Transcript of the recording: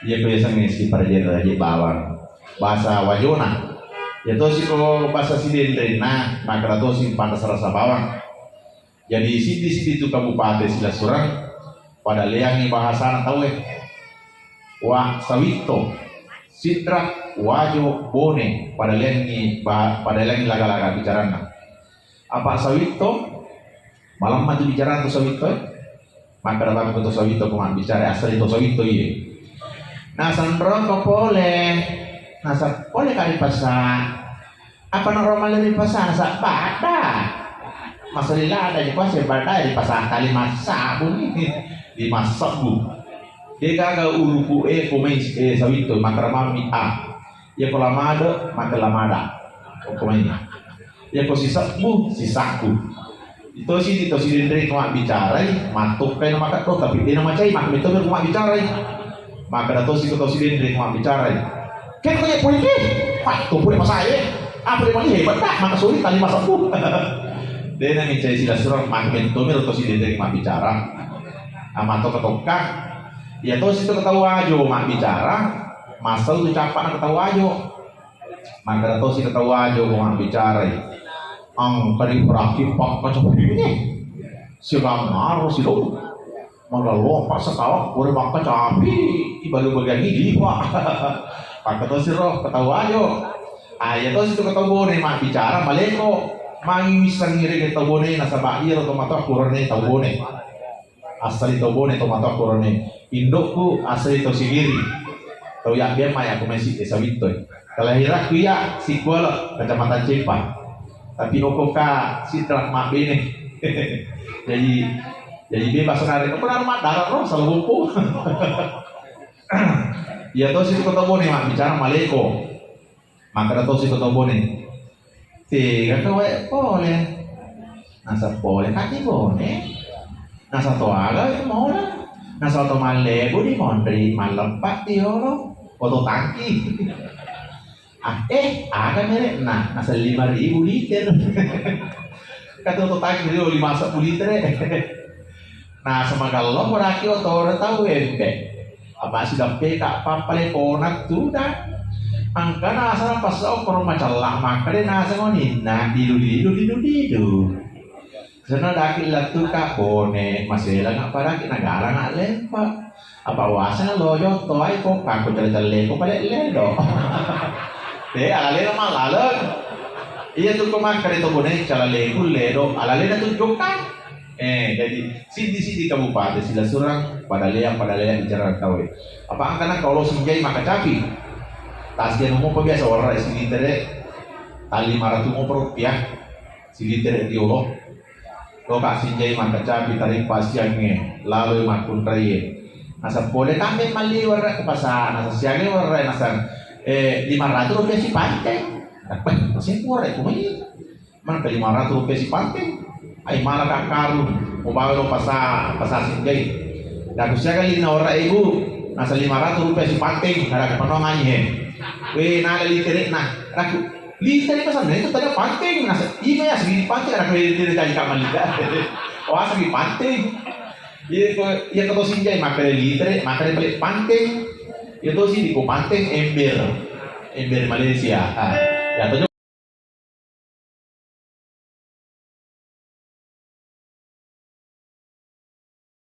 Iya biasa ngisi pada dia lagi bawang bahasa wajona. Ya to si ko bahasa sidendri nah maka to si pantas rasa bawang. Jadi sidi itu kabupaten sila surang pada leangi bahasa tahu wa sawito sidrak wajo bone pada leangi laga-laga bicarana. Apa sawito malam maju bicara tu sawito maka datang ke sawito kuma bicara asal itu sawito iya. Nah sandro ko boleh nasa boleh kali pasang apa normal dari pasang sa bada masalah ada di pasang bada di pasang kali masak pun di masak bu dia kagak uruku komai sawito maka mami ya kalau lamada maka lamada komai ya ko sisaku sisaku itu sih dari kuma bicara matuk kayak nama kau tapi dia nama cai mak itu kuma bicara maka dato si dari kuma bicara kan kau politik pak tuh boleh pasai apa dia mau hebat tak maka sulit kali masakku dia nami cai sila surang mak itu atau dari kuma bicara amato ketokak ya to situ ketawa ajo mak bicara masal tu capak ketawa ajo maka dato si ketawa ajo kuma bicara ang kari berakhir pak macam begini siapa ngaruh sih lo malah lompat sekawak boleh makan cabai di bagian ini pak pak kata sih roh ketawa ayo ayah tuh situ ketawa nih mak bicara maleko mangi bisa ngiri ketawa nih nasa bahir atau mata kurang nih tahu nih asal itu nih atau mata kurang nih indokku asal itu sigiri tahu ya dia mah aku masih desa itu kelahiran ku ya si kuala kecamatan Cipah tapi okoka si telah mak ini jadi bebas sekali. Aku nama darat loh selalu hukum. Ya tuh situ ketemu nih mak bicara maleko. Maka tuh situ ketemu nih. Tiga kau boleh. Nasa boleh kaki boleh. Nasa toaga itu mau lah. Nasa to malego di mondri malempat di orang. Foto tangki. Ada merek nasa 5.000 liter. Kata to tangki dia 5 liter. Nah semagalong berarti orang tahu apa sudah peka apa leponak tuh dah angka nasa pas orang macam lah makanya nasa ngonin nah didu karena dakil latu kak bone masih lang apa dak negara nggak lempak apa wasan loyo toai kok aku jalan kok pada ledo alale nama lalang iya tuh kemakan itu bone jalan ledo alale na tunjuk kan jadi sidi kabupaten sila surang pada leang bicara tahu apa angkana kalau senjai maka capi tas dia umum biasa orang siliter tali 500 rupiah siliter di Allah lo kak senjai maka capi tarik pasiangnya lalu makun raya nasa boleh kami mali warna ke pasar nasa siangnya warna nasa 500 rupiah si pantai masih kurang itu mana 500 rupiah si pantai ay malah kakaru ubawa lo pasar sinjay dan kusya kali na ora ibu nasa 500 rupiah si panting ada kepenongannya weh na liter na raku liter itu sebenarnya itu tadi panting nasa iya ya segini panting ada liter kali kamalida wah segi panting iya kata sinjay makanya liter makanya balik panting itu sih di panting ember Malaysia ya